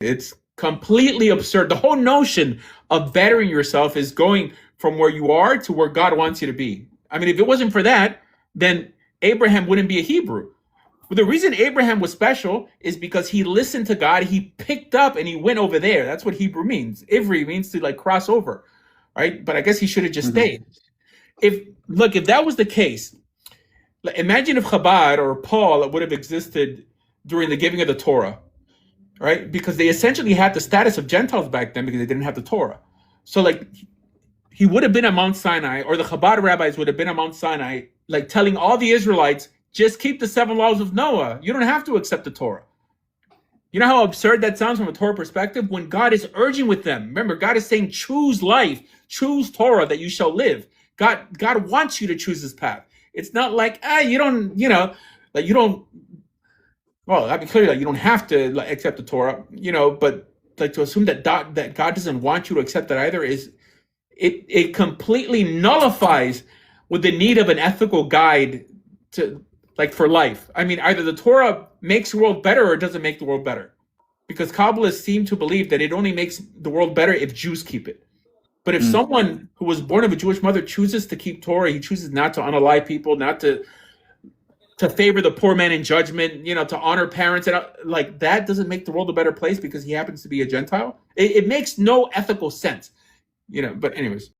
It's completely absurd. The whole notion of bettering yourself is going from where you are to where God wants you to be. I mean, if it wasn't for that, then Abraham wouldn't be a Hebrew. The reason Abraham was special is because he listened to God, he picked up and he went over there. That's what Hebrew means. Ivri means to like cross over, right? But I guess he should have just stayed. If that was the case, imagine if Chabad or Paul would have existed during the giving of the Torah, right? Because they essentially had the status of Gentiles back then because they didn't have the Torah. So like he would have been at Mount Sinai, or the Chabad rabbis would have been at Mount Sinai, like telling all the Israelites, just keep the 7 laws of Noah. You don't have to accept the Torah. You know how absurd that sounds from a Torah perspective? When God is urging with them, remember, God is saying, choose life, choose Torah that you shall live. God wants you to choose this path. It's not like, you don't, like you don't, well, I mean, clearly, like, you don't have to like, accept the Torah, but like to assume that God doesn't want you to accept that either is, it completely nullifies with the need of an ethical guide to, like, for life. I mean, either the Torah makes the world better or it doesn't make the world better. Because Kabbalists seem to believe that it only makes the world better if Jews keep it. But if someone who was born of a Jewish mother chooses to keep Torah, he chooses not to unalive people, not to favor the poor man in judgment, to honor parents, and like that doesn't make the world a better place because he happens to be a Gentile. It makes no ethical sense, But anyways.